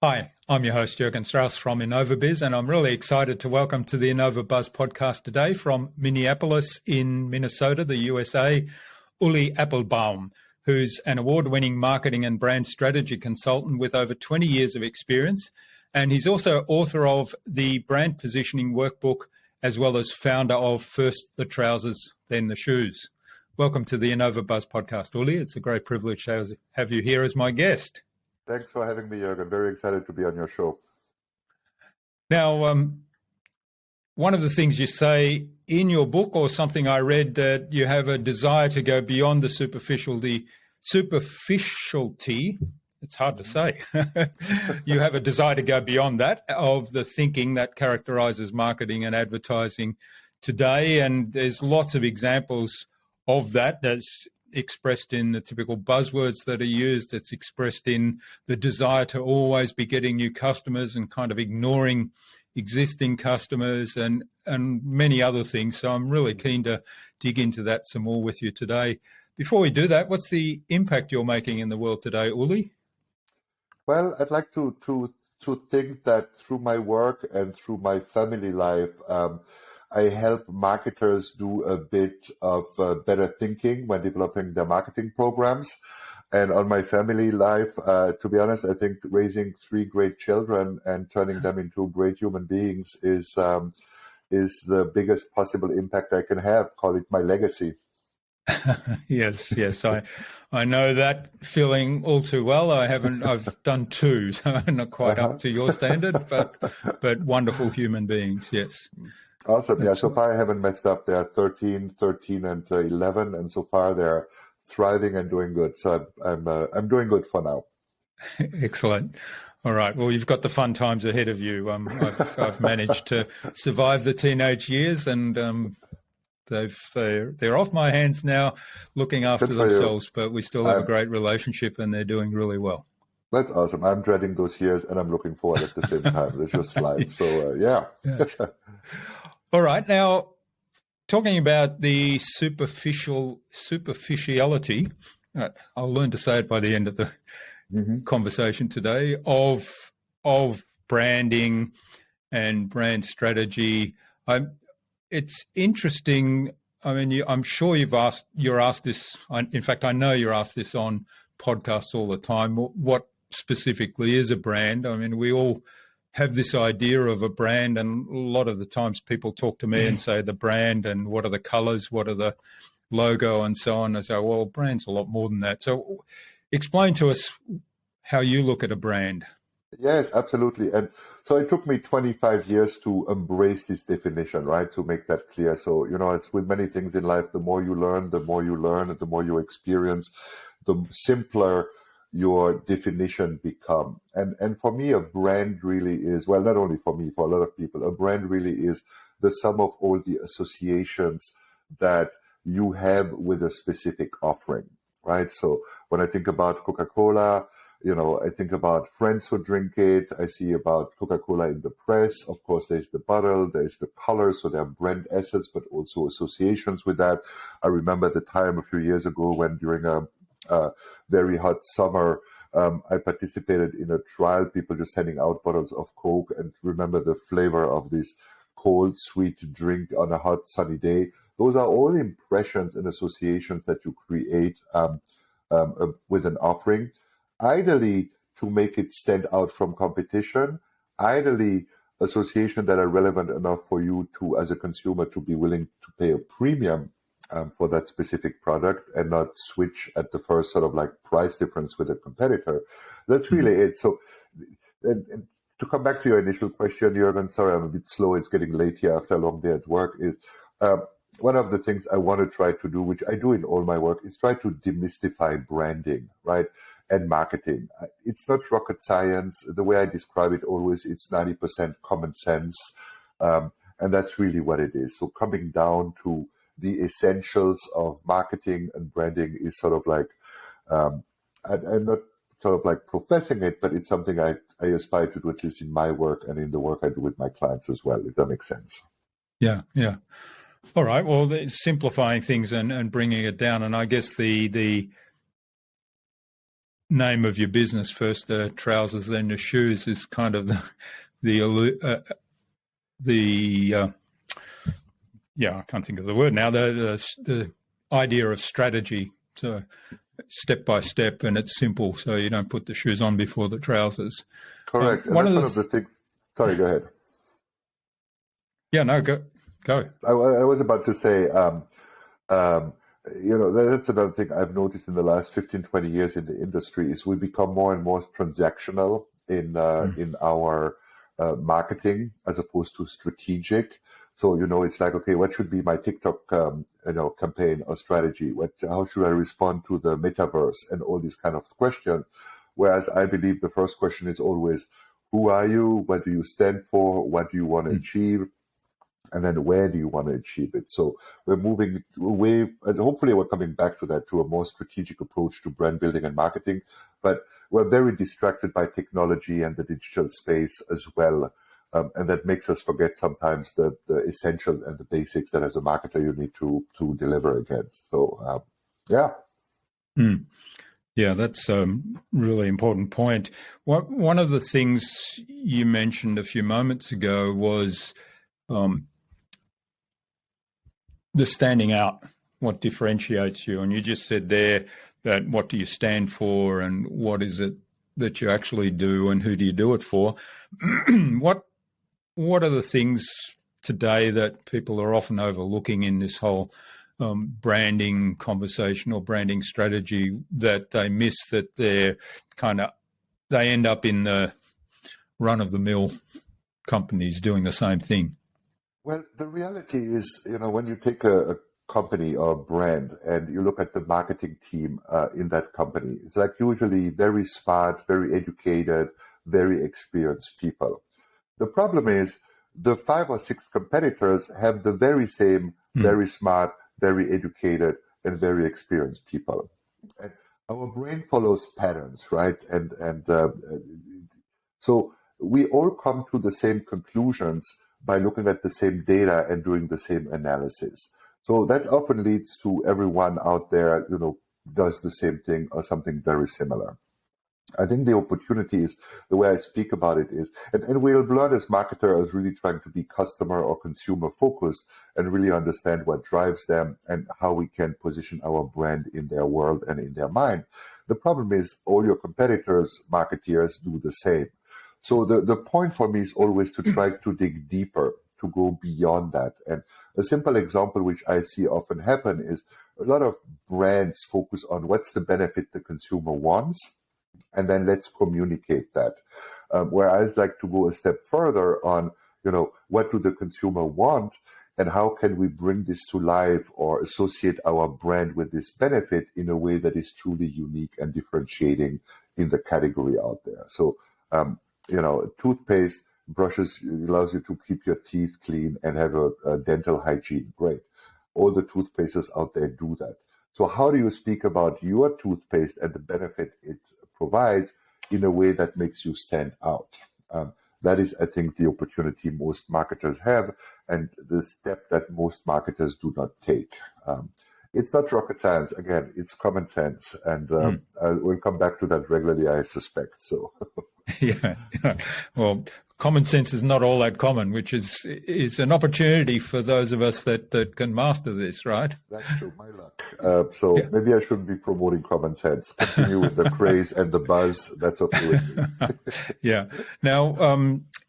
Hi, I'm your host, Jürgen Strauss from InnovaBuzz, and I'm really excited to welcome to the InnovaBuzz podcast today from Minneapolis in Minnesota, the USA, Ulli Appelbaum, who's an award-winning marketing and brand strategy consultant with over 20 years of experience. And he's also author of the Brand Positioning Workbook, as well as founder of First the Trousers, Then the Shoes. Welcome to the InnovaBuzz podcast, Ulli. It's a great privilege to have you here as my guest. Thanks for having me, Jürgen. Very excited to be on your show. Now, one of the things you say in your book, or something I read, that you have a desire to go beyond the superficiality. It's hard to say. You have a desire to go beyond that of the thinking that characterizes marketing and advertising today. And there's lots of examples of that. That's expressed in the typical buzzwords that are used. It's expressed in the desire to always be getting new customers and kind of ignoring existing customers and many other things. So I'm really keen to dig into that some more with you today. Before we do that, what's the impact you're making in the world today, Ulli? Well, I'd like to think that through my work and through my family life, I help marketers do a bit of better thinking when developing their marketing programs. And on my family life, to be honest, I think raising 3 great children and turning them into great human beings is the biggest possible impact I can have. Call it my legacy. Yes. I know that feeling all too well. I've done 2, so not quite up to your standard, but wonderful human beings. Yes. Awesome. Yeah. So far I haven't messed up. They are 13, and 11, and so far they're thriving and doing good. So I'm doing good for now. Excellent. All right. Well, you've got the fun times ahead of you. I've managed to survive the teenage years, and they're off my hands now, looking after themselves. But we still have a great relationship, and they're doing really well. That's awesome. I'm dreading those years, and I'm looking forward at the same time. It's just life. So yeah. Yes. All right. Now, talking about the superficiality, I'll learn to say it by the end of the conversation today, of branding and brand strategy. It's interesting. I mean, I'm sure you're asked this. In fact, I know you're asked this on podcasts all the time. What specifically is a brand? I mean, we all have this idea of a brand, and a lot of the times people talk to me and say the brand and what are the colors, what are the logo and so on. I say, well, brand's a lot more than that. So explain to us how you look at a brand. Yes, absolutely. And so it took me 25 years to embrace this definition, right? To make that clear. So, it's with many things in life, the more you learn, and the more you experience, the simpler your definition become. And for me, a brand really is, well, not only for me, for a lot of people, a brand really is the sum of all the associations that you have with a specific offering, right? So when I think about Coca-Cola, I think about friends who drink it. I see about Coca-Cola in the press. Of course, there's the bottle, there's the color, so there are brand assets, but also associations with that. I remember the time a few years ago when during a very hot summer, I participated in a trial, people just handing out bottles of Coke, and remember the flavor of this cold, sweet drink on a hot, sunny day. Those are all impressions and associations that you create with an offering, ideally to make it stand out from competition, ideally association that are relevant enough for you to, as a consumer, to be willing to pay a premium for that specific product and not switch at the first sort of like price difference with a competitor. That's really it. So and to come back to your initial question, Jürgen, sorry, I'm a bit slow. It's getting late here after a long day at work. Is one of the things I want to try to do, which I do in all my work, is try to demystify branding, right? And marketing. It's not rocket science. The way I describe it always, it's 90% common sense. And that's really what it is. So coming down to the essentials of marketing and branding is sort of like, I'm not sort of like professing it, but it's something I aspire to do, at least in my work and in the work I do with my clients as well, if that makes sense. Yeah. All right. Well, simplifying things and bringing it down. And I guess the name of your business, first the trousers, then the shoes, is kind of I can't think of the word now, the idea of strategy. So step by step, and it's simple, so you don't put the shoes on before the trousers. Correct. And that's one of the things. Sorry, go ahead. Yeah, no, go. I was about to say, that's another thing I've noticed in the last 15, 20 years in the industry is we become more and more transactional in our marketing as opposed to strategic. So, it's like, okay, what should be my TikTok, campaign or strategy? How should I respond to the metaverse and all these kind of questions? Whereas I believe the first question is always, who are you? What do you stand for? What do you want to achieve? And then where do you want to achieve it? So we're moving away, and hopefully we're coming back to that, to a more strategic approach to brand building and marketing. But we're very distracted by technology and the digital space as well. And that makes us forget sometimes the essential and the basics that as a marketer you need to deliver against. So, yeah. Yeah, that's a really important point. One of the things you mentioned a few moments ago was the standing out, what differentiates you. And you just said there that what do you stand for and what is it that you actually do and who do you do it for? What are the things today that people are often overlooking in this whole branding conversation or branding strategy that they miss, that they end up in the run-of-the-mill companies doing the same thing? Well, the reality is, when you take a company or a brand and you look at the marketing team in that company, it's like usually very smart, very educated, very experienced people. The problem is the 5 or 6 competitors have the very same, very smart, very educated, and very experienced people. And our brain follows patterns, right? And so we all come to the same conclusions by looking at the same data and doing the same analysis. So that often leads to everyone out there, does the same thing or something very similar. I think the opportunity is, the way I speak about it is, and we'll learn as marketers really trying to be customer or consumer focused and really understand what drives them and how we can position our brand in their world and in their mind. The problem is all your competitors, marketeers, do the same. So the point for me is always to try to dig deeper, to go beyond that. And a simple example which I see often happen is a lot of brands focus on what's the benefit the consumer wants, and then let's communicate that. Where I like to go a step further on, what do the consumer want and how can we bring this to life or associate our brand with this benefit in a way that is truly unique and differentiating in the category out there. So, toothpaste brushes allows you to keep your teeth clean and have a dental hygiene. Great. All the toothpastes out there do that. So how do you speak about your toothpaste and the benefit it provides in a way that makes you stand out? That is, I think, the opportunity most marketers have and the step that most marketers do not take. It's not rocket science. Again, it's common sense. And we'll come back to that regularly, I suspect. So, yeah. Well, common sense is not all that common, which is an opportunity for those of us that can master this, right? That's true. My luck. Maybe I shouldn't be promoting common sense. Continue with the craze and the buzz. That's okay with me. Yeah. Now,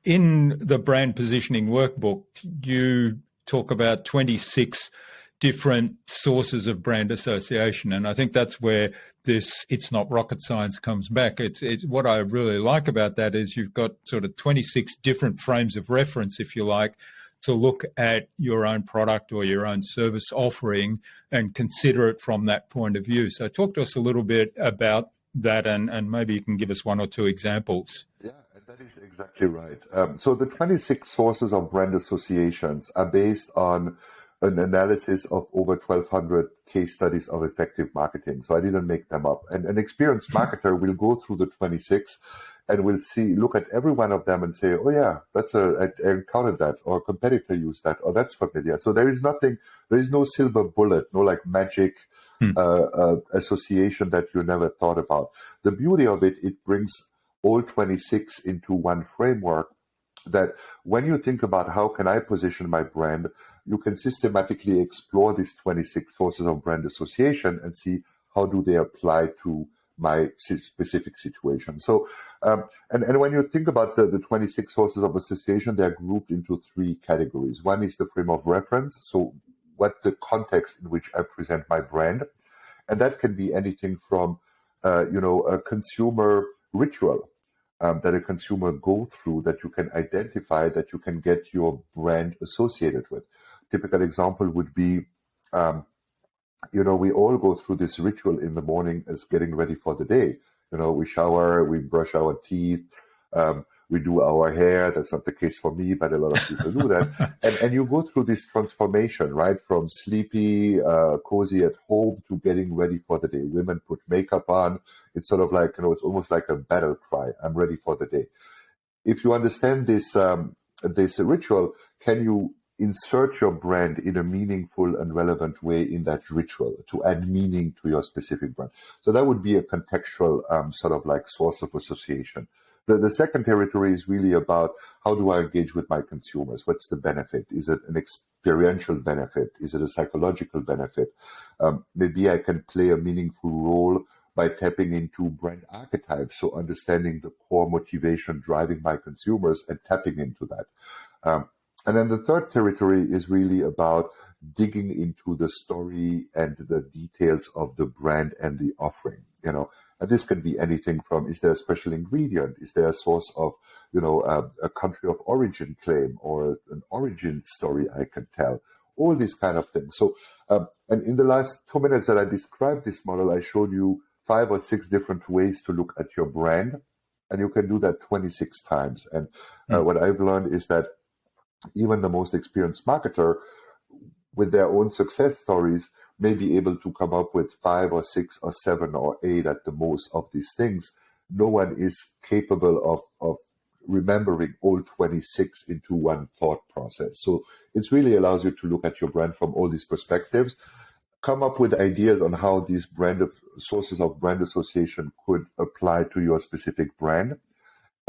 in the Brand Positioning Workbook, you talk about 26 different sources of brand association. And I think that's where it's not rocket science comes back. It's what I really like about that is you've got sort of 26 different frames of reference, if you like, to look at your own product or your own service offering and consider it from that point of view. So talk to us a little bit about that and maybe you can give us 1 or 2 examples. Yeah, that is exactly right. So the 26 sources of brand associations are based on an analysis of over 1,200 case studies of effective marketing. So I didn't make them up. And an experienced marketer will go through the 26 and we'll look at every one of them and say, oh yeah, I encountered that, or a competitor used that, or that's familiar. So there is no silver bullet, no like magic association that you never thought about. The beauty of it brings all 26 into one framework, that when you think about how can I position my brand, you can systematically explore these 26 sources of brand association and see how do they apply to my specific situation. So, and when you think about the 26 sources of association, they're grouped into 3 categories. One is the frame of reference. So what the context in which I present my brand. And that can be anything from, a consumer ritual that a consumer go through, that you can identify, that you can get your brand associated with. Typical example would be, we all go through this ritual in the morning as getting ready for the day. We shower, we brush our teeth, we do our hair. That's not the case for me, but a lot of people do that. And you go through this transformation, right? From sleepy, cozy at home to getting ready for the day. Women put makeup on. It's sort of like, it's almost like a battle cry. I'm ready for the day. If you understand this ritual, can you insert your brand in a meaningful and relevant way in that ritual to add meaning to your specific brand? So that would be a contextual sort of like source of association. The second territory is really about how do I engage with my consumers? What's the benefit? Is it an experiential benefit? Is it a psychological benefit? Maybe I can play a meaningful role by tapping into brand archetypes, so understanding the core motivation driving my consumers and tapping into that. And then the third territory is really about digging into the story and the details of the brand and the offering. And this can be anything from, is there a special ingredient? Is there a source of, a country of origin claim or an origin story I can tell? All these kind of things. So, and in the last 2 minutes that I described this model, I showed you 5 or 6 different ways to look at your brand, and you can do that 26 times. And what I've learned is that even the most experienced marketer with their own success stories may be able to come up with 5 or 6 or 7 or 8 at the most of these things. No one is capable of remembering all 26 into one thought process. So it really allows you to look at your brand from all these perspectives, come up with ideas on how these sources of brand association could apply to your specific brand,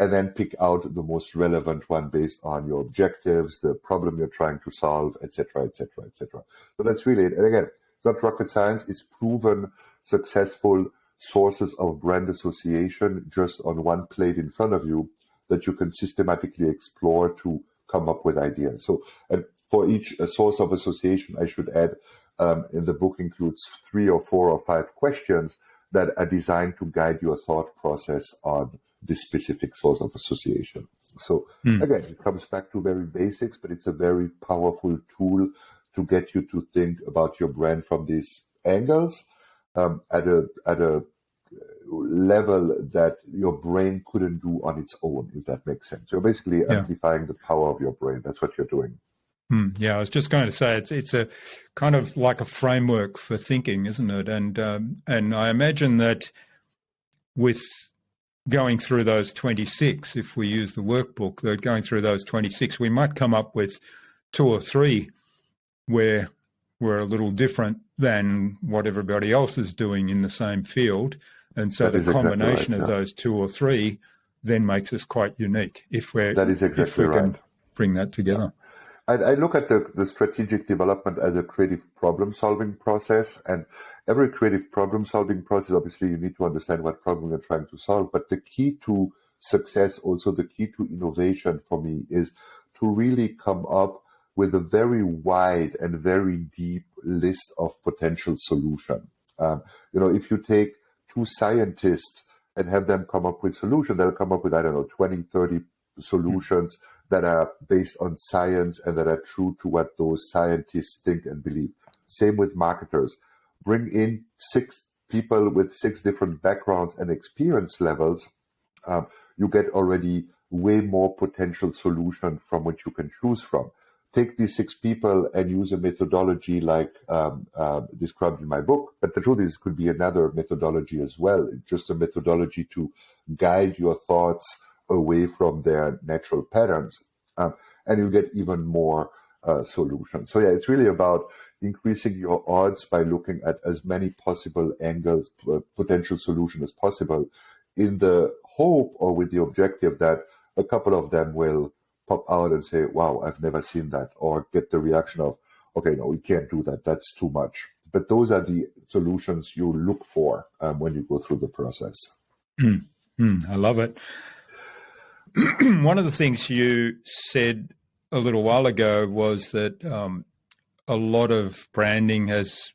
and then pick out the most relevant one based on your objectives, the problem you're trying to solve, etc., etc., etc. So that's really it. And again, it's not rocket science. It's proven successful sources of brand association just on one plate in front of you that you can systematically explore to come up with ideas. So, and for each source of association, I should add, in the book includes 3 or 4 or 5 questions that are designed to guide your thought process on this specific source of association. So again, it comes back to very basics, but it's a very powerful tool to get you to think about your brand from these angles at a level that your brain couldn't do on its own, if that makes sense. You're basically amplifying the power of your brain. That's what you're doing. Yeah, I was just going to say it's a kind of like a framework for thinking, isn't it? And I imagine that with going through those 26, if we use the workbook, that going through those 26, we might come up with 2 or 3 where we're a little different than what everybody else is doing in the same field. And so the combination of those 2 or 3 then makes us quite unique if we can bring that together. I look at the strategic development as a creative problem-solving process, and every creative problem-solving process, obviously, you need to understand what problem you're trying to solve. But the key to success, also the key to innovation for me, is to really come up with a very wide and very deep list of potential solutions. If you take 2 scientists and have them come up with solutions, they'll come up with, 20, 30 solutions that are based on science and that are true to what those scientists think and believe. Same with marketers. Bring in 6 people with 6 different backgrounds and experience levels. You get already way more potential solutions from which you can choose from. take these 6 people and use a methodology like described in my book. But the truth is, it could be another methodology as well. It's just a methodology to guide your thoughts away from their natural patterns. And you get even more solutions. So yeah, it's really about increasing your odds by looking at as many possible angles, potential solution as possible, in the hope or with the objective that a couple of them will pop out and say, wow, I've never seen that, or get the reaction of, okay, no, we can't do that. That's too much. But those are the solutions you look for when you go through the process. I love it. One of the things you said a little while ago was that a lot of branding has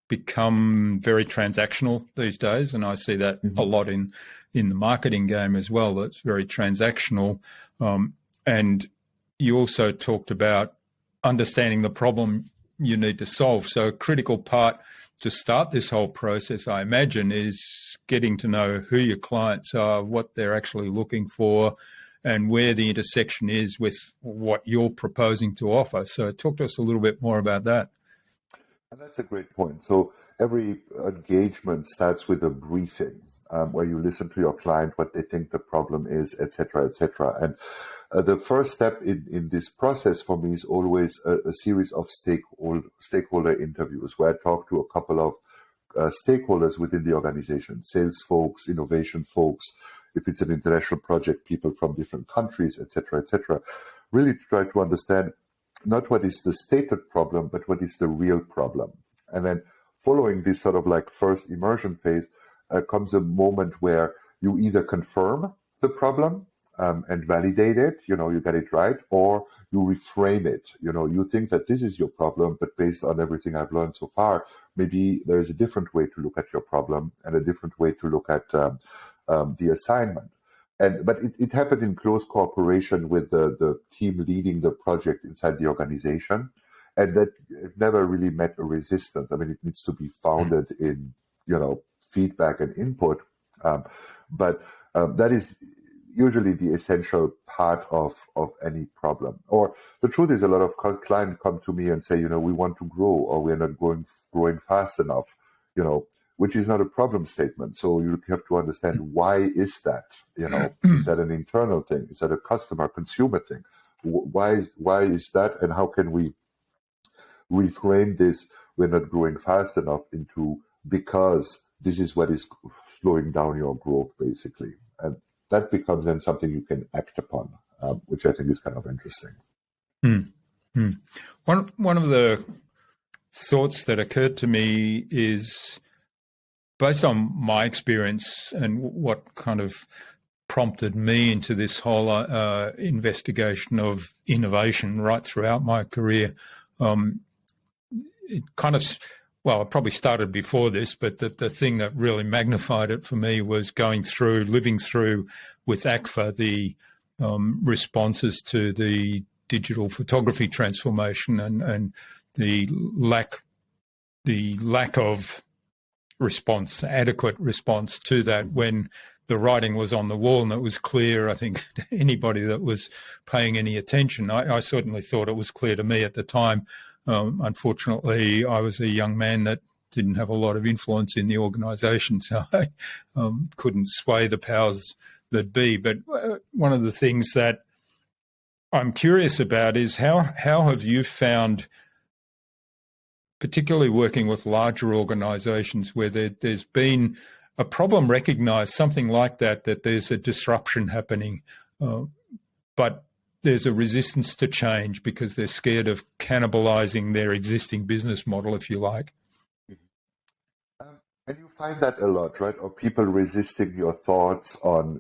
become very transactional these days, and I see that a lot in the marketing game as well. It's very transactional. And you also talked about understanding the problem you need to solve. So a critical part to start this whole process, I imagine, is getting to know who your clients are, what they're actually looking for, and where the intersection is with what you're proposing to offer. So talk to us a little bit more about that. And that's a great point. So every engagement starts with a briefing where you listen to your client, what they think the problem is, et cetera, et cetera. And the first step in this process for me is always a series of stakeholder interviews where I talk to a couple of stakeholders within the organization, sales folks, innovation folks, if it's an international project, people from different countries, et cetera, really to try to understand not what is the stated problem, but what is the real problem. And then following this sort of like first immersion phase comes a moment where you either confirm the problem and validate it, you get it right, or you reframe it. You think that this is your problem, but based on everything I've learned so far, maybe there's a different way to look at your problem and a different way to look at the assignment. But it happens in close cooperation with the team leading the project inside the organization. And that it never really met a resistance. I mean, it needs to be founded in, feedback and input. But that is usually the essential part of any problem. Or the truth is, a lot of clients come to me and say, we want to grow, or we're not growing fast enough, which is not a problem statement. So you have to understand, why is that? Is that an internal thing? Is that a consumer thing? Why is that? And how can we reframe this, we're not growing fast enough, into because this is what is slowing down your growth, basically. And that becomes then something you can act upon, which I think is kind of interesting. One of the thoughts that occurred to me is, based on my experience and what kind of prompted me into this whole investigation of innovation right throughout my career, it kind of, well, it probably started before this, but the thing that really magnified it for me was living through with ACFA, the responses to the digital photography transformation and the lack of adequate response to that, when the writing was on the wall and it was clear. I think anybody that was paying any attention, I certainly thought it was clear to me at the time. Unfortunately, I was a young man that didn't have a lot of influence in the organisation, so I couldn't sway the powers that be. But one of the things that I'm curious about is how have you found, particularly working with larger organisations where there's been a problem recognised, something like that there's a disruption happening, but there's a resistance to change because they're scared of cannibalising their existing business model, if you like. And you find that a lot, right? Or people resisting your thoughts on,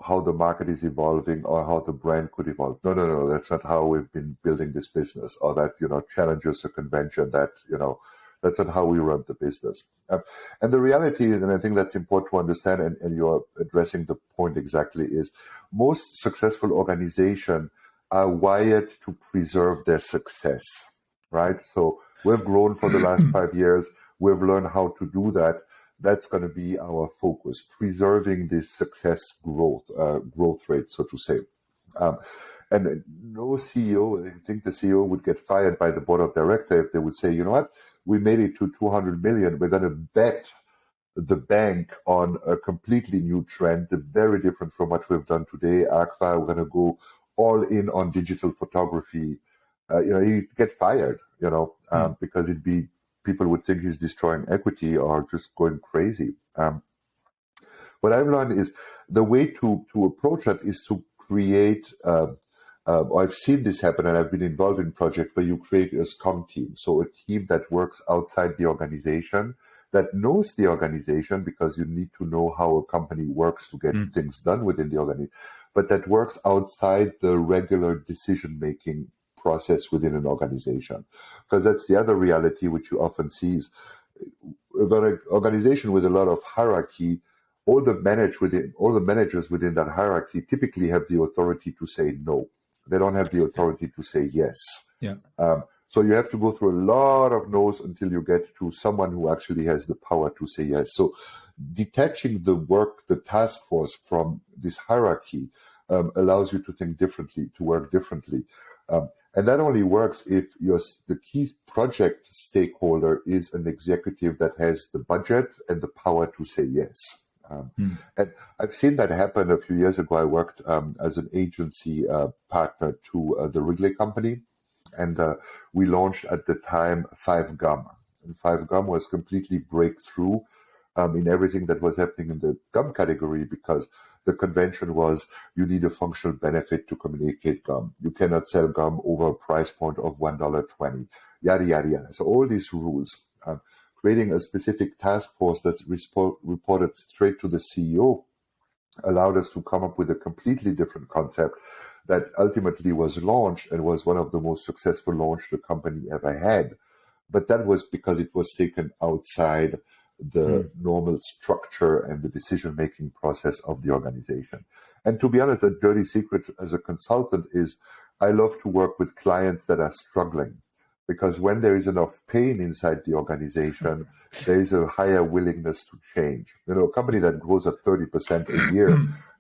how the market is evolving or how the brand could evolve. No, that's not how we've been building this business, or that, challenges a convention, that, that's not how we run the business. And the reality is, and I think that's important to understand, and you're addressing the point exactly, is most successful organizations are wired to preserve their success, right? So we've grown for the last 5 years. We've learned how to do that. That's going to be our focus, preserving this success growth rate, so to say. And no CEO, I think the CEO would get fired by the board of directors if they would say, you know what, we made it to 200 million. We're going to bet the bank on a completely new trend, very different from what we've done today. Agfa, we're going to go all in on digital photography. He'd get fired, because people would think he's destroying equity or just going crazy. What I've learned is the way to approach that is to create, I've seen this happen, and I've been involved in projects where you create a scrum team. So a team that works outside the organization, that knows the organization, because you need to know how a company works to get things done within the organization, but that works outside the regular decision-making process within an organization. Because that's the other reality which you often see is about an organization with a lot of hierarchy. All the managers within that hierarchy typically have the authority to say no. They don't have the authority to say yes. Yeah. So you have to go through a lot of no's until you get to someone who actually has the power to say yes. So detaching the task force from this hierarchy allows you to think differently, to work differently. And that only works if the key project stakeholder is an executive that has the budget and the power to say yes. And I've seen that happen a few years ago. I worked as an agency partner to the Wrigley Company, and we launched at the time 5-Gum. And 5-Gum was completely breakthrough in everything that was happening in the gum category, because the convention was you need a functional benefit to communicate gum. You cannot sell gum over a price point of $1.20, yada, yada, yada. So all these rules. Creating a specific task force that's reported straight to the CEO allowed us to come up with a completely different concept that ultimately was launched and was one of the most successful launch the company ever had. But that was because it was taken outside the normal structure and the decision-making process of the organization. And to be honest, a dirty secret as a consultant is I love to work with clients that are struggling. Because when there is enough pain inside the organization, there is a higher willingness to change. A company that grows at 30% a year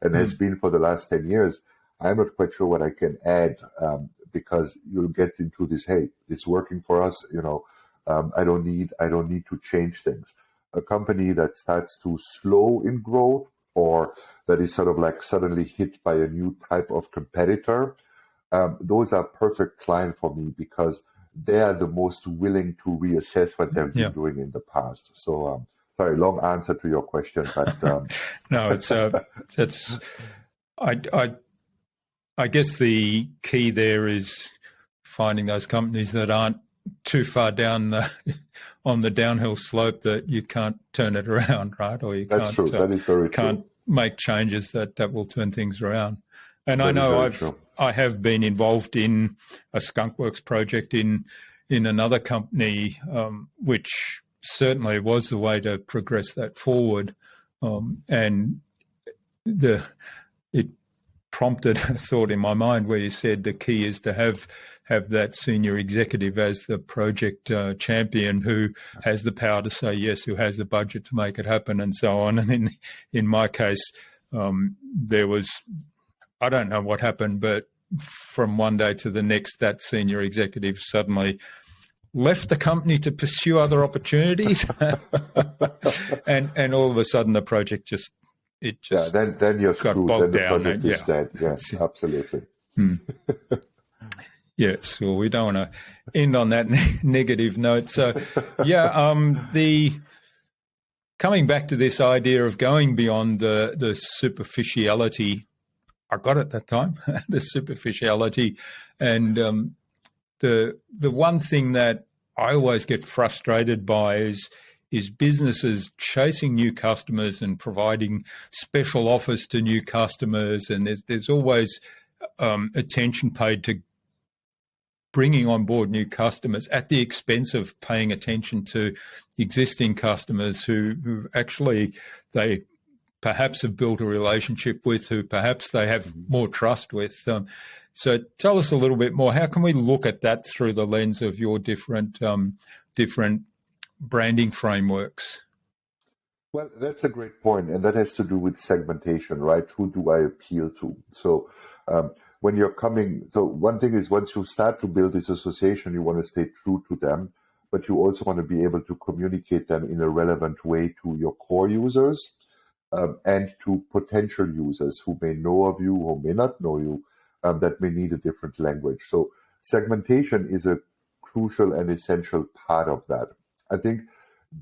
and has been for the last 10 years, I'm not quite sure what I can add, because you'll get into this, hey, it's working for us, I don't need to change things. A company that starts to slow in growth, or that is sort of like suddenly hit by a new type of competitor, those are perfect clients for me, because they are the most willing to reassess what they've been doing in the past. So, sorry, long answer to your question, but no, it's I guess the key there is finding those companies that aren't too far down on the downhill slope that you can't turn it around, right? Or you That's can't, true. That is very can't true. make changes that will turn things around. And That I know true. I have been involved in a skunkworks project in another company, which certainly was the way to progress that forward. And it prompted a thought in my mind where you said the key is to have that senior executive as the project champion, who has the power to say yes, who has the budget to make it happen, and so on. And in my case, there was, I don't know what happened, but from one day to the next, that senior executive suddenly left the company to pursue other opportunities, and all of a sudden the project just then you're got screwed. bogged Then the down. project is dead. Yes, absolutely. Yes, well, we don't want to end on that negative note. So, coming back to this idea of going beyond the superficiality, I got it that time, the superficiality, and the one thing that I always get frustrated by is businesses chasing new customers and providing special offers to new customers, and there's always attention paid to bringing on board new customers at the expense of paying attention to existing customers who actually they perhaps have built a relationship with, who perhaps they have more trust with. So tell us a little bit more. How can we look at that through the lens of your different branding frameworks? Well, that's a great point, and that has to do with segmentation, right? Who do I appeal to? So, when you're coming, so one thing is once you start to build this association, you want to stay true to them, but you also want to be able to communicate them in a relevant way to your core users, and to potential users who may know of you or may not know you, that may need a different language. So, segmentation is a crucial and essential part of that. I think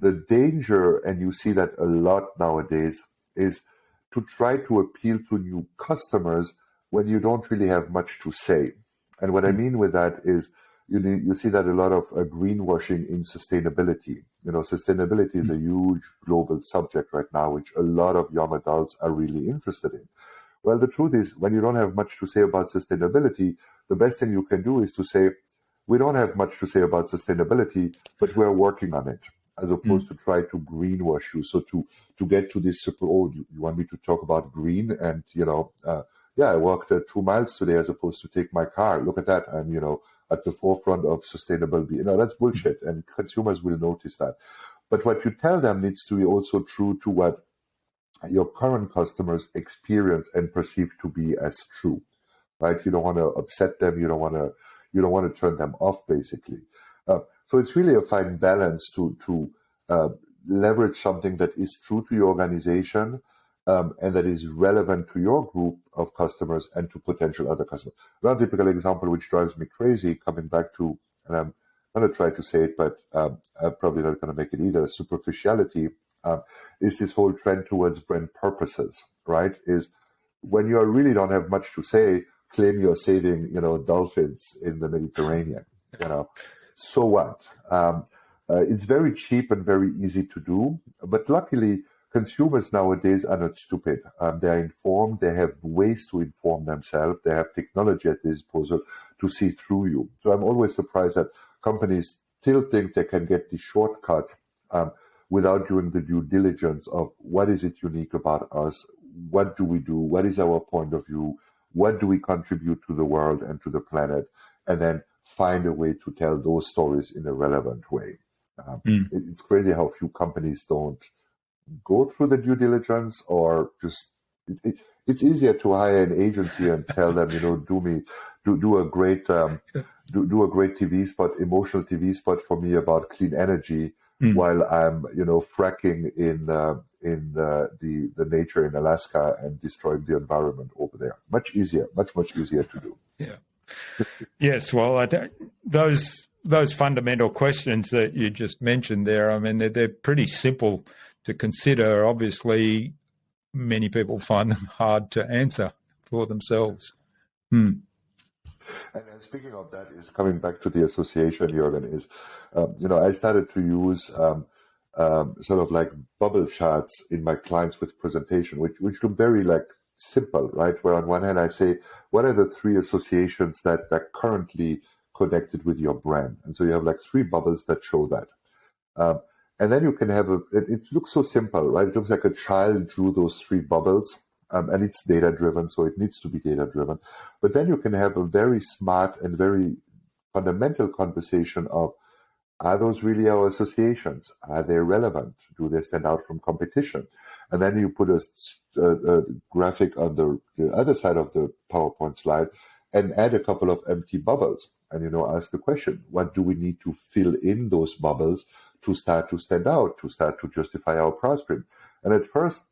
the danger, and you see that a lot nowadays, is to try to appeal to new customers when you don't really have much to say. And what I mean with that is you see that a lot of greenwashing in sustainability. Sustainability is a huge global subject right now, which a lot of young adults are really interested in. Well, the truth is, when you don't have much to say about sustainability, the best thing you can do is to say, we don't have much to say about sustainability, but we're working on it, as opposed to try to greenwash you. So to get to this super, you want me to talk about green? And, I walked 2 miles today as opposed to take my car. Look at that. I'm, at the forefront of sustainable. That's bullshit. And consumers will notice that. But what you tell them needs to be also true to what your current customers experience and perceive to be as true, right? You don't want to upset them. You don't want to turn them off, basically. So it's really a fine balance to leverage something that is true to your organization, and that is relevant to your group of customers and to potential other customers. One typical example which drives me crazy, coming back to, and I'm going to try to say it, but I'm probably not going to make it either, superficiality, is this whole trend towards brand purposes, right? Is when you really don't have much to say, claim you're saving, dolphins in the Mediterranean, So what? It's very cheap and very easy to do, but luckily consumers nowadays are not stupid. They're informed. They have ways to inform themselves. They have technology at their disposal to see through you. So I'm always surprised that companies still think they can get the shortcut without doing the due diligence of what is it unique about us? What do we do? What is our point of view? What do we contribute to the world and to the planet? And then find a way to tell those stories in a relevant way. It's crazy how few companies don't go through the due diligence, or just it's easier to hire an agency and tell them, do a great do a great TV spot, emotional TV spot for me about clean energy while I'm fracking in the nature in Alaska and destroying the environment over there. Much easier, much easier to do. Yeah. Yes. Well, those fundamental questions that you just mentioned there, I mean, they're pretty simple to consider. Obviously, many people find them hard to answer for themselves. And speaking of that, is coming back to the association, Jürgen, is, I started to use sort of like bubble charts in my clients with presentation, which look very simple, right? Where on one hand I say, what are the 3 associations that are currently connected with your brand? And so you have 3 bubbles that show that. And then you can have it looks so simple, right? It looks like a child drew those 3 bubbles, and it's data driven, so it needs to be data driven. But then you can have a very smart and very fundamental conversation of, are those really our associations? Are they relevant? Do they stand out from competition? And then you put a graphic on the other side of the PowerPoint slide and add a couple of empty bubbles and, ask the question, what do we need to fill in those bubbles to start to stand out, to start to justify our price print? And at first,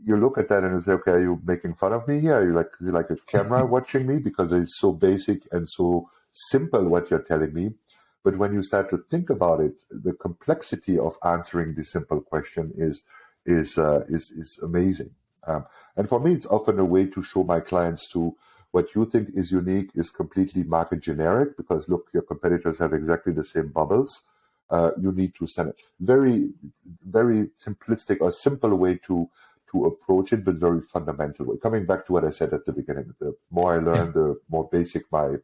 you look at that and you say, okay, are you making fun of me here? Are you is it like a camera watching me? Because it's so basic and so simple what you're telling me. But when you start to think about it, the complexity of answering this simple question is amazing. And for me, it's often a way to show my clients to what you think is unique is completely market generic, because look, your competitors have exactly the same bubbles. You need to stand it. Very, very simplistic or simple way to approach it, but very fundamental way. Coming back to what I said at the beginning, the more I learn, the more basic my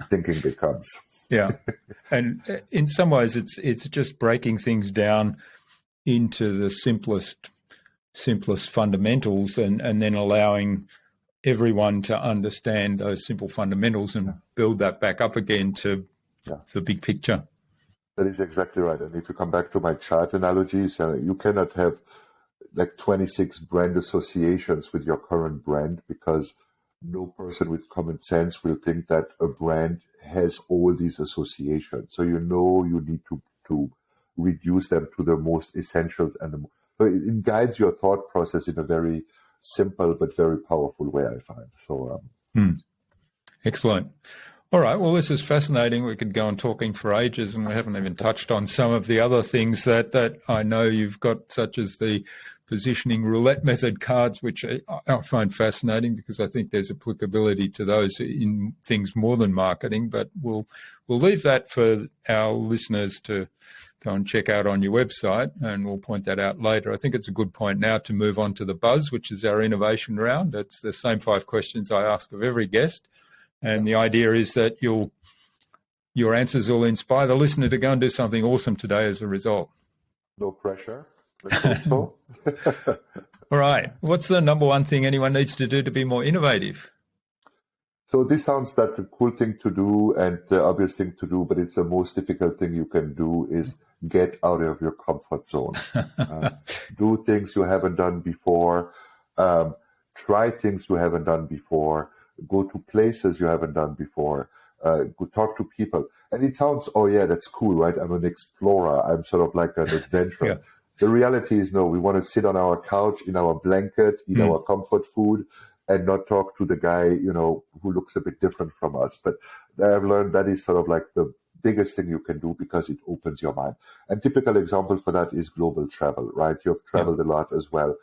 thinking becomes. Yeah. And in some ways, it's just breaking things down into the simplest fundamentals and then allowing everyone to understand those simple fundamentals and build that back up again to the big picture. That is exactly right. And if you come back to my chart analogies, you cannot have like 26 brand associations with your current brand, because no person with common sense will think that a brand has all these associations. So you need to reduce them to the most essentials, and so it guides your thought process in a very simple but very powerful way, I find. So Excellent. All right. Well, this is fascinating. We could go on talking for ages, and we haven't even touched on some of the other things that I know you've got, such as the positioning roulette method cards, which I find fascinating because I think there's applicability to those in things more than marketing. But we'll leave that for our listeners to go and check out on your website, and we'll point that out later. I think it's a good point now to move on to the buzz, which is our innovation round. It's the same 5 questions I ask of every guest. And the idea is that your answers will inspire the listener to go and do something awesome today as a result. No pressure. Let's hope so. All right. What's the number one thing anyone needs to do to be more innovative? So this sounds like a cool thing to do and the obvious thing to do, but it's the most difficult thing you can do is get out of your comfort zone. Do things you haven't done before. Try things you haven't done before. Go to places you haven't done before. Go talk to people. And it sounds, oh yeah, that's cool, right? I'm an explorer. I'm sort of like an adventurer. Yeah. The reality is no, we want to sit on our couch in our blanket, eat our comfort food, and not talk to the guy, who looks a bit different from us. But I've learned that is sort of like the biggest thing you can do because it opens your mind. And typical example for that is global travel, right? You've traveled a lot as well.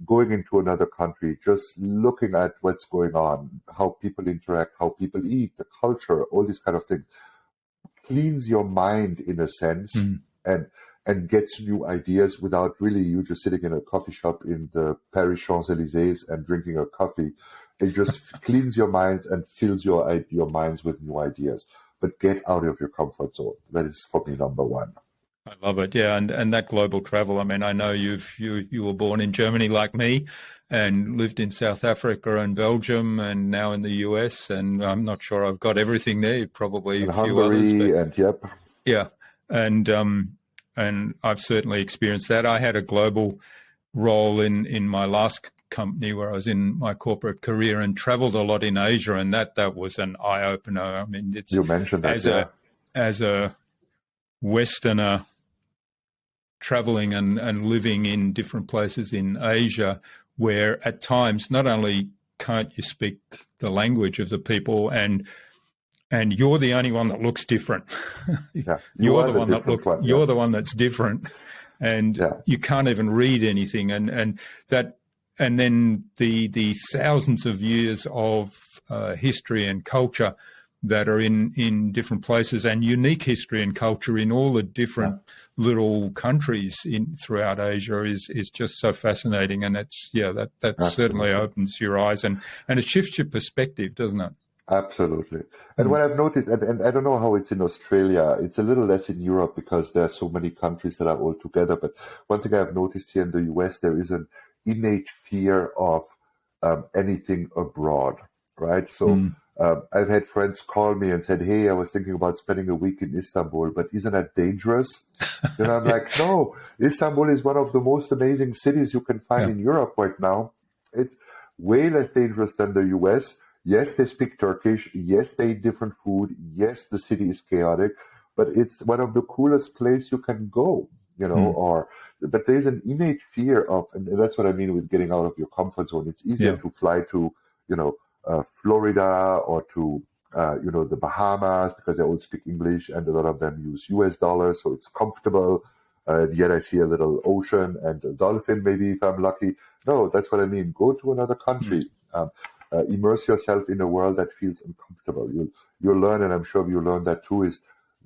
Going into another country, just looking at what's going on, how people interact, how people eat, the culture, all these kind of things, cleans your mind in a sense and gets new ideas without really you just sitting in a coffee shop in the Paris Champs-Élysées and drinking a coffee. It just cleans your minds and fills your minds with new ideas. But get out of your comfort zone. That is for me number one. I love it. Yeah. And that global travel, I mean, I know you were born in Germany like me and lived in South Africa and Belgium and now in the US. And I'm not sure I've got everything there, probably and a few Hungary, others. But, and yep. Yeah. And I've certainly experienced that. I had a global role in my last company where I was in my corporate career and traveled a lot in Asia. And that was an eye opener. I mean, it's, you mentioned that, as a Westerner, traveling and living in different places in Asia, where at times not only can't you speak the language of the people and you're the only one that looks different. Yeah, you're the one that's different, and you can't even read anything. And then the thousands of years of history and culture that are in different places, and unique history and culture in all the different little countries throughout Asia is just so fascinating. And it's that certainly opens your eyes and it shifts your perspective, doesn't it? Absolutely. And what I've noticed, and I don't know how it's in Australia, it's a little less in Europe because there are so many countries that are all together. But one thing I've noticed here in the US, there is an innate fear of anything abroad, right? So I've had friends call me and said, hey, I was thinking about spending a week in Istanbul, but isn't that dangerous? And I'm like, no, Istanbul is one of the most amazing cities you can find in Europe right now. It's way less dangerous than the US. Yes, they speak Turkish. Yes, they eat different food. Yes, the city is chaotic, but it's one of the coolest places you can go, but there's an innate fear of, and that's what I mean with getting out of your comfort zone. It's easier to fly to, Florida or to, the Bahamas because they all speak English and a lot of them use US dollars. So it's comfortable. Yet I see a little ocean and a dolphin, maybe if I'm lucky. No, that's what I mean. Go to another country. Immerse yourself in a world that feels uncomfortable. You'll learn, and I'm sure you learn that too, is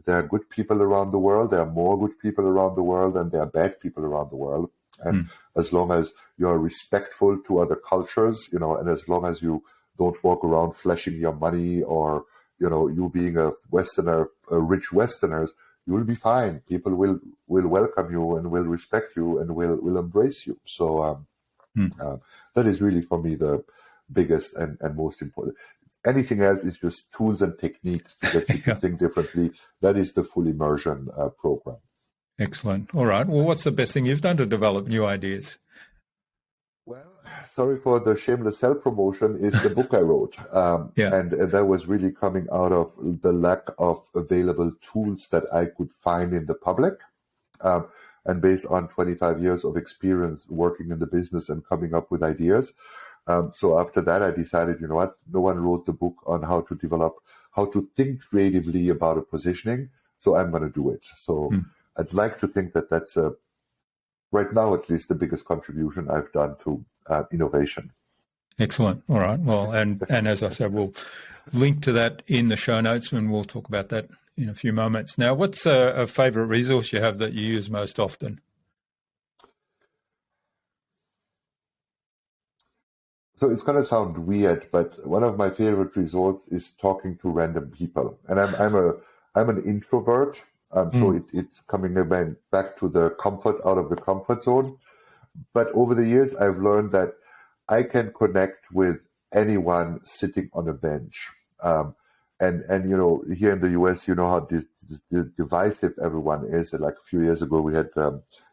there are good people around the world. There are more good people around the world than there are bad people around the world. And as long as you're respectful to other cultures, and as long as you don't walk around flashing your money or, you being a Westerner, rich Westerners, you will be fine. People will welcome you and will respect you and will embrace you. So that is really for me the biggest and most important. Anything else is just tools and techniques to get you to think differently. That is the full immersion program. Excellent. All right. Well, what's the best thing you've done to develop new ideas? Well, sorry for the shameless self-promotion, is the book I wrote. And that was really coming out of the lack of available tools that I could find in the public. And based on 25 years of experience working in the business and coming up with ideas. So after that, I decided, you know what, no one wrote the book on how to think creatively about a positioning. So I'm going to do it. So I'd like to think that that's right now, at least, the biggest contribution I've done to innovation. Excellent. All right. Well, and as I said, we'll link to that in the show notes, and we'll talk about that in a few moments. Now, what's a favorite resource you have that you use most often? So it's going to sound weird, but one of my favorite resorts is talking to random people. And I'm an introvert. So it's coming back to the comfort out of the comfort zone. But over the years, I've learned that I can connect with anyone sitting on a bench. And you know, here in the US, you know how divisive everyone is. And like a few years ago, we had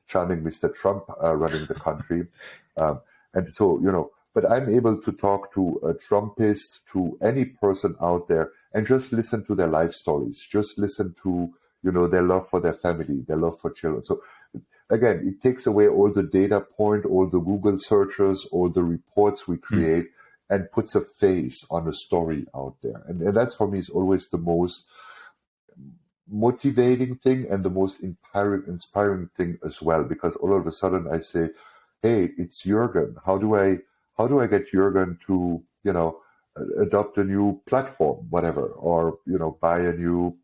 charming Mr. Trump running the country. And so, you know, but I'm able to talk to a Trumpist, to any person out there, and just listen to their life stories. Just listen to, you know, their love for their family, their love for children. So again, it takes away all the data point, all the Google searches, all the reports we create, and puts a face on a story out there. And that's, for me, is always the most motivating thing and the most inspiring thing as well, because all of a sudden I say, hey, it's Jürgen. How do I get Jürgen to, you know, adopt a new platform, whatever, or, you know, buy a new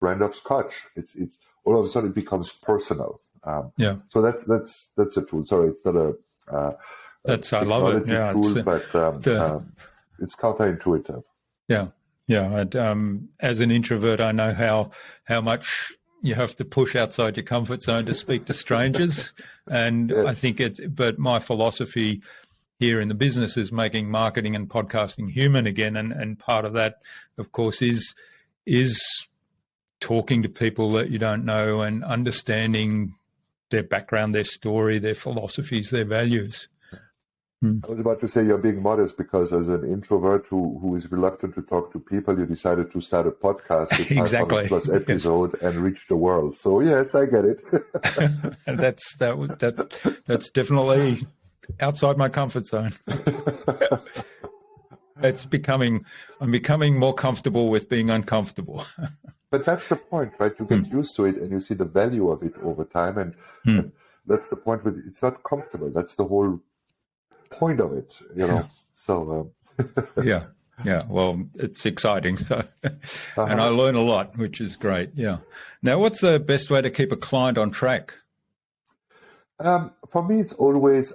brand of scotch? It's all of a sudden it becomes personal. So that's a tool. Sorry, it's not a I love it. Yeah, tool, but it's counterintuitive. Yeah. As an introvert, I know how much you have to push outside your comfort zone to speak to strangers, and yes. I think but my philosophy here in the business is making marketing and podcasting human again, and part of that, of course, is talking to people that you don't know and understanding their background, their story, their philosophies, their values. I was about to say you're being modest, because as an introvert who is reluctant to talk to people, you decided to start a podcast with exactly. 500+ episode and reach the world. So yes, I get it. That's definitely outside my comfort zone. I'm becoming more comfortable with being uncomfortable. But that's the point, right? You get used to it and you see the value of it over time. And that's the point with it's not comfortable. That's the whole point of it, you know. So yeah. Well, it's exciting. So, and I learn a lot, which is great. Yeah. Now, what's the best way to keep a client on track? For me, it's always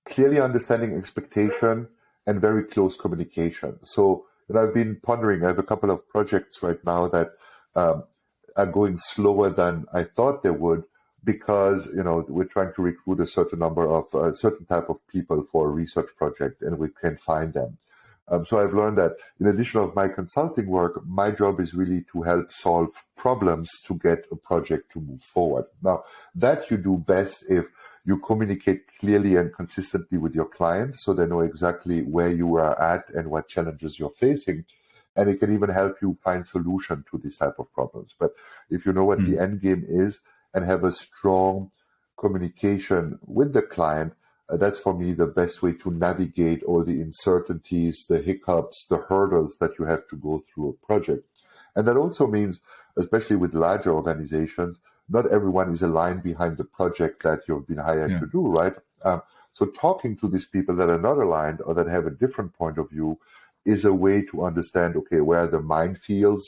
clearly understanding expectation and very close communication. So, and I've been pondering. I have a couple of projects right now that are going slower than I thought they would, because, you know, we're trying to recruit a certain number of certain type of people for a research project, and we can't find them. So I've learned that in addition of my consulting work, my job is really to help solve problems to get a project to move forward. Now, that you do best if you communicate clearly and consistently with your client, so they know exactly where you are at and what challenges you're facing. And it can even help you find solution to these type of problems. But if you know what the end game is and have a strong communication with the client, that's for me the best way to navigate all the uncertainties, the hiccups, the hurdles that you have to go through a project. And that also means, especially with larger organizations, not everyone is aligned behind the project that you've been hired to do, right? So talking to these people that are not aligned or that have a different point of view is a way to understand, okay, where are the minefields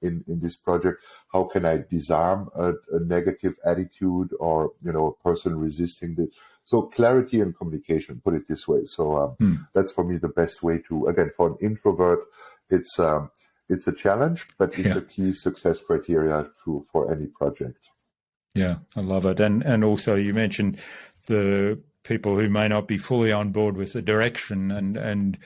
in this project? How can I disarm a negative attitude or, you know, a person resisting this? So clarity and communication, put it this way. So that's for me the best way to, again, for an introvert, it's a challenge, but it's a key success criteria for any project. Yeah, I love it. And also you mentioned the people who may not be fully on board with the direction, and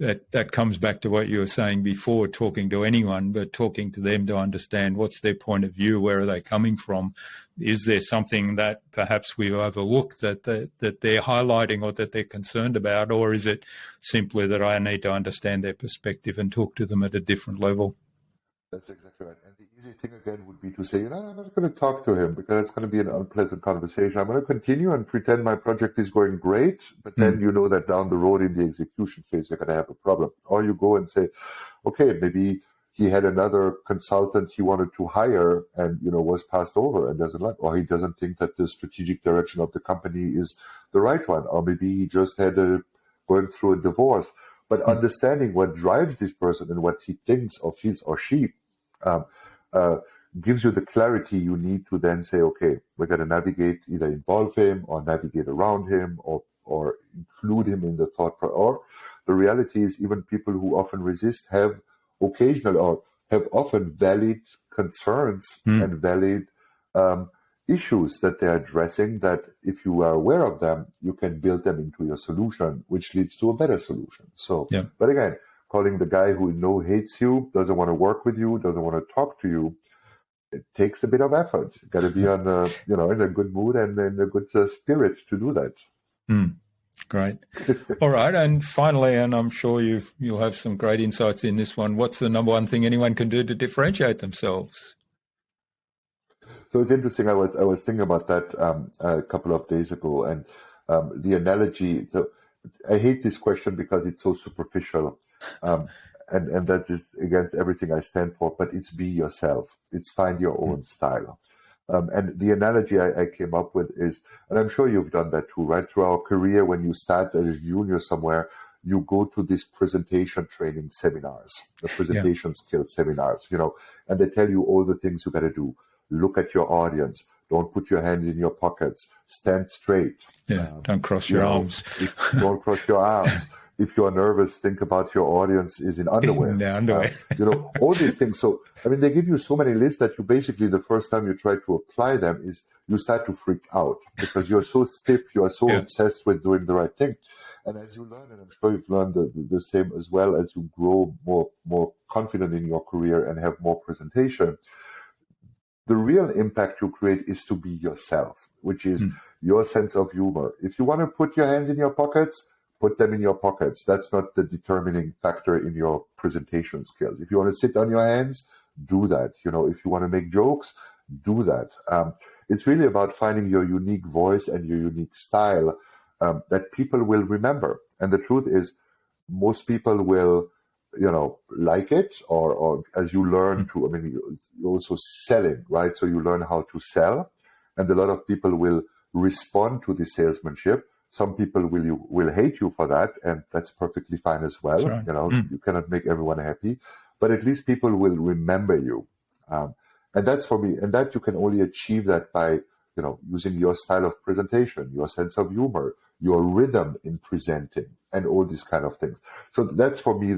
that comes back to what you were saying before, talking to anyone, but talking to them to understand what's their point of view, where are they coming from? Is there something that perhaps we've overlooked that they're highlighting or that they're concerned about, or is it simply that I need to understand their perspective and talk to them at a different level? That's exactly right. And the easy thing again would be to say, I'm not going to talk to him because it's going to be an unpleasant conversation. I'm going to continue and pretend my project is going great, but then you know that down the road in the execution phase, you're going to have a problem. Or you go and say, okay, maybe he had another consultant he wanted to hire and, was passed over and doesn't like, or he doesn't think that the strategic direction of the company is the right one. Or maybe he just had going through a divorce. But understanding what drives this person and what he thinks or feels or she gives you the clarity you need to then say, okay, we're going to navigate, either involve him or navigate around him or include him in the thought. Or the reality is even people who often resist have occasional or have often valid concerns and valid issues that they're addressing, that if you are aware of them, you can build them into your solution, which leads to a better solution. So, but again, calling the guy who hates you, doesn't want to work with you, doesn't want to talk to you, it takes a bit of effort. You got to be on in a good mood and in a good spirit to do that. Great. All right. And finally, and I'm sure you'll have some great insights in this one, what's the number one thing anyone can do to differentiate themselves? So it's interesting. I was thinking about that a couple of days ago, and the analogy. I hate this question because it's so superficial, and that is against everything I stand for. But it's be yourself. It's find your own style. And the analogy I came up with is, and I'm sure you've done that too, right? Through our career, when you start as a junior somewhere, you go to these presentation training seminars, the presentation skills seminars, and they tell you all the things you got to do. Look at your audience. Don't put your hands in your pockets. Stand straight. Don't cross your arms. Don't cross your arms. If you're nervous, think about your audience is in underwear. In their underwear. All these things. So, they give you so many lists that you basically, the first time you try to apply them, is you start to freak out because you're so stiff, you are so obsessed with doing the right thing. And as you learn, and I'm sure you've learned the same as well, as you grow more confident in your career and have more presentation, the real impact you create is to be yourself, which is your sense of humor. If you want to put your hands in your pockets, put them in your pockets. That's not the determining factor in your presentation skills. If you want to sit on your hands, do that. If you want to make jokes, do that. It's really about finding your unique voice and your unique style that people will remember. And the truth is, most people will like it, or as you learn to, you're also selling, right? So you learn how to sell, and a lot of people will respond to the salesmanship. Some people will hate you for that, and that's perfectly fine as well. Right. You cannot make everyone happy, but at least people will remember you. And that's for me, and that you can only achieve that by, using your style of presentation, your sense of humor, your rhythm in presenting, and all these kind of things. So that's for me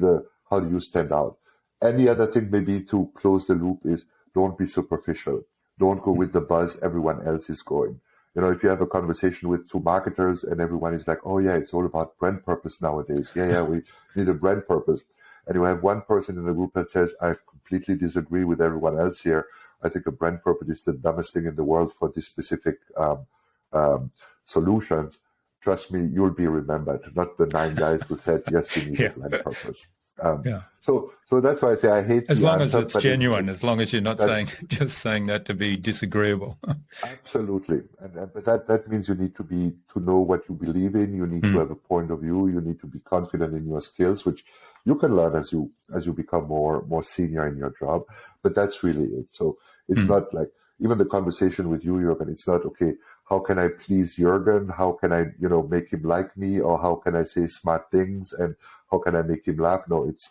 how do you stand out? Any other thing maybe to close the loop is, don't be superficial. Don't go with the buzz everyone else is going. If you have a conversation with two marketers and everyone is like, oh yeah, it's all about brand purpose nowadays. Yeah, we need a brand purpose. And you have one person in the group that says, I completely disagree with everyone else here. I think a brand purpose is the dumbest thing in the world for this specific solutions. Trust me, you'll be remembered, not the 9 guys who said, yes, we need a brand purpose. So that's why I say I hate. As long as it's genuine, as long as you're not just saying that to be disagreeable. Absolutely, but that means you need to know what you believe in. You need to have a point of view. You need to be confident in your skills, which you can learn as you become more senior in your job. But that's really it. So it's not like even the conversation with you, Jürgen. It's not okay. How can I please Jürgen? How can I make him like me? Or how can I say smart things? And how can I make him laugh? No, it's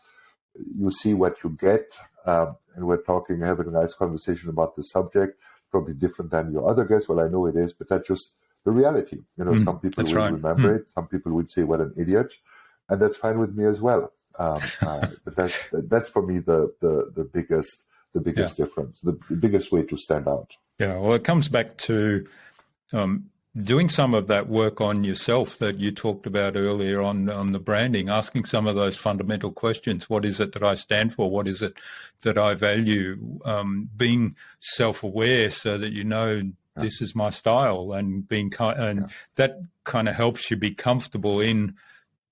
you see what you get, and we're having a nice conversation about the subject, probably different than your other guests. Well, I know it is, but that's just the reality. Some people will remember it. Some people would say, what an idiot. And that's fine with me as well. But that's for me the biggest difference, the biggest way to stand out. Yeah, well, it comes back to doing some of that work on yourself that you talked about earlier on the branding, asking some of those fundamental questions. What is it that I stand for? What is it that I value? Being self-aware so that you know this is my style, and that kind of helps you be comfortable in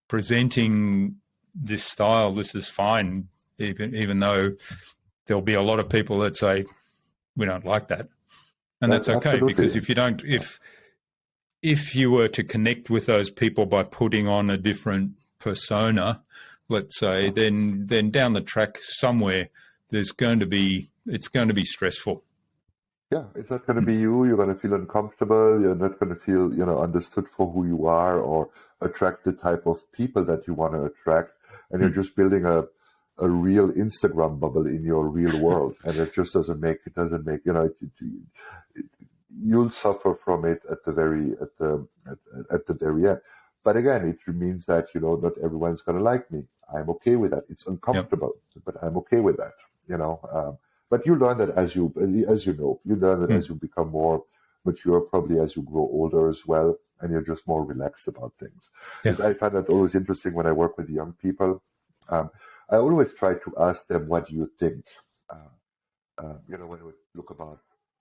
presenting this style. This is fine, even though there'll be a lot of people that say we don't like that, and that's okay. Absolutely. Because if you don't, if you were to connect with those people by putting on a different persona, let's say, then down the track somewhere it's going to be stressful. Yeah, it's not going to be you. You're going to feel uncomfortable. You're not going to feel, understood for who you are, or attract the type of people that you want to attract. And you're just building a real Instagram bubble in your real world. And it just doesn't make, you'll suffer from it at the very end. But again, it means that, not everyone's going to like me. I'm okay with that. It's uncomfortable, but I'm okay with that, But you learn that as you learn that as you become more mature, probably as you grow older as well, and you're just more relaxed about things. Yeah. I find that always interesting when I work with young people. I always try to ask them, what do you think? When we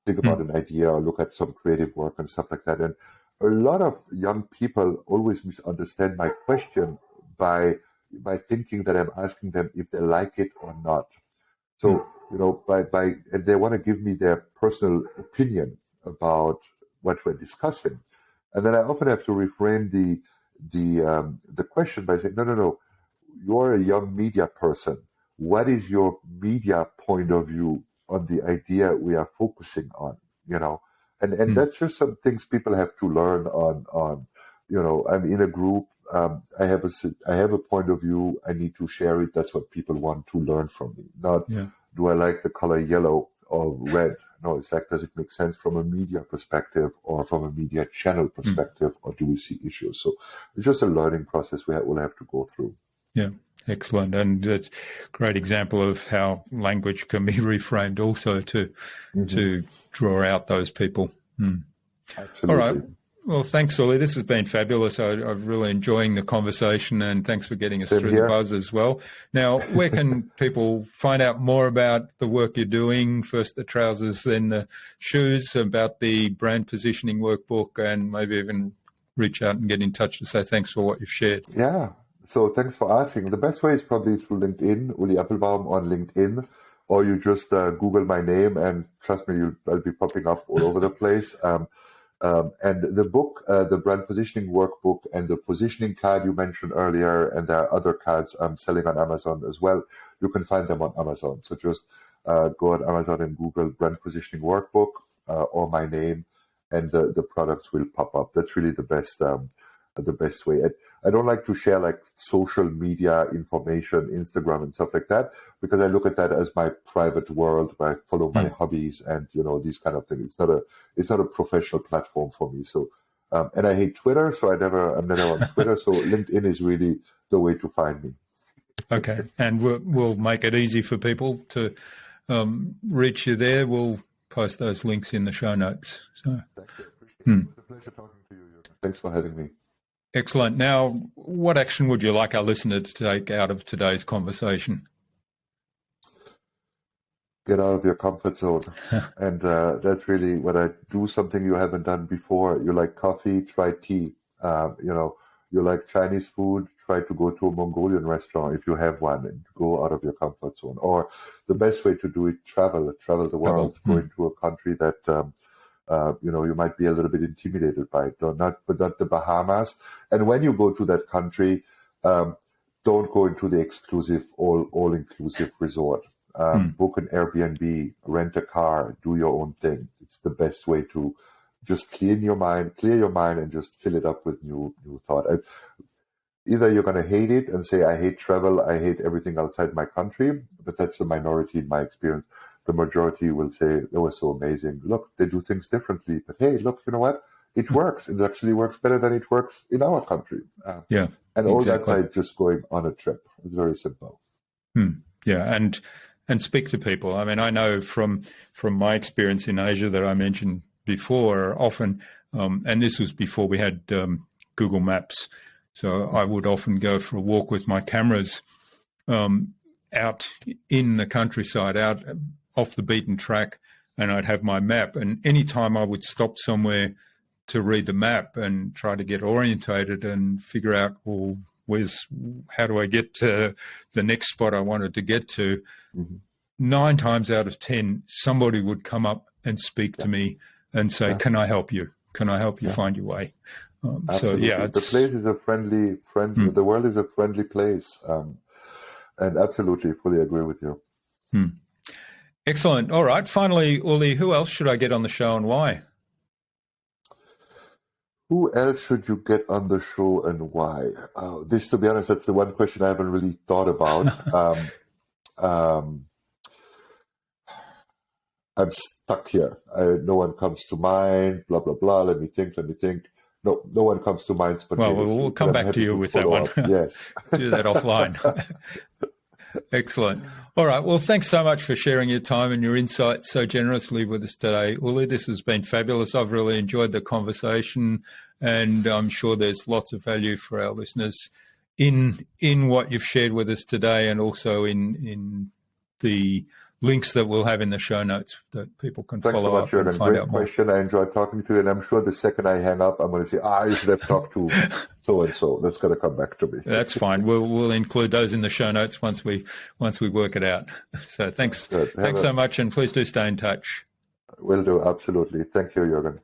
think about an idea or look at some creative work and stuff like that. And a lot of young people always misunderstand my question by thinking that I'm asking them if they like it or not. So, and they want to give me their personal opinion about what we're discussing. And then I often have to reframe the question by saying, no, you're a young media person. What is your media point of view on the idea we are focusing on, And that's just some things people have to learn on, I'm in a group, I have a point of view, I need to share it. That's what people want to learn from me. Not, do I like the color yellow or red? No, it's like, does it make sense from a media perspective or from a media channel perspective, or do we see issues? So it's just a learning process we'll have to go through. Yeah, excellent. And it's a great example of how language can be reframed also to draw out those people. Absolutely. All right. Well, thanks, Ulli. This has been fabulous. I'm really enjoying the conversation, and thanks for getting us through the buzz as well. Now, where can people find out more about the work you're doing? First the trousers, then the shoes, about the Brand Positioning Workbook, and maybe even reach out and get in touch to say thanks for what you've shared. Yeah. So thanks for asking. The best way is probably through LinkedIn, Ulli Appelbaum on LinkedIn, or you just Google my name, and trust me, I'll be popping up all over the place. And the book, the Brand Positioning Workbook, and the positioning card you mentioned earlier, and there are other cards I'm selling on Amazon as well. You can find them on Amazon. So just go on Amazon and Google Brand Positioning Workbook or my name, and the products will pop up. That's really the best way. I don't like to share like social media information, Instagram and stuff like that, because I look at that as my private world where I follow my hobbies and, these kind of things. It's not a professional platform for me. So, and I hate Twitter, so I'm never on Twitter. So LinkedIn is really the way to find me. Okay. And we'll make it easy for people to reach you there. We'll post those links in the show notes. So, thank you. Appreciate it. It was a pleasure talking to you. Thanks for having me. Excellent. Now, what action would you like our listener to take out of today's conversation? Get out of your comfort zone. And that's really what I do, something you haven't done before. You like coffee, try tea. You like Chinese food, try to go to a Mongolian restaurant if you have one, and go out of your comfort zone. Or the best way to do it, travel the world, go into a country that you might be a little bit intimidated by it, but not the Bahamas. And when you go to that country, don't go into the exclusive, all-inclusive resort. Book an Airbnb, rent a car, do your own thing. It's the best way to just clear your mind, and just fill it up with new thought. Either you're going to hate it and say, I hate travel, I hate everything outside my country, but that's the minority in my experience. The majority will say, that was so amazing. Look, they do things differently, but hey, look, you know what? It works. It actually works better than it works in our country. And all that by just going on a trip. It's very simple. Yeah, and speak to people. I mean, I know from my experience in Asia that I mentioned before, often And this was before we had Google Maps. So I would often go for a walk with my cameras out in the countryside, out off the beaten track, and I'd have my map. And anytime I would stop somewhere to read the map and try to get orientated and figure out, well, how do I get to the next spot I wanted to get to? 9 times out of 10, somebody would come up and speak to me and say, can I help you? Can I help you find your way? So yeah, the place is a friendly. The world is a friendly place, and absolutely, fully agree with you. Excellent. All right. Finally, Ulli, who else should I get on the show and why? Who else should you get on the show and why? This, to be honest, that's the one question I haven't really thought about. I'm stuck here. No one comes to mind. Blah blah blah. Let me think. No one comes to mind. Well, we'll come back to you with that one. Yes, do that offline. Excellent. All right. Well, thanks so much for sharing your time and your insights so generously with us today, Ulli. This has been fabulous. I've really enjoyed the conversation, and I'm sure there's lots of value for our listeners in what you've shared with us today, and also in the links that we'll have in the show notes that people can follow up and find out more. Great question. I enjoyed talking to you, and I'm sure the second I hang up, I'm going to say, you should have talked to so-and-so. That's going to come back to me. That's fine. We'll include those in the show notes once we work it out. So thanks so much, and please do stay in touch. Will do. Absolutely. Thank you, Jürgen.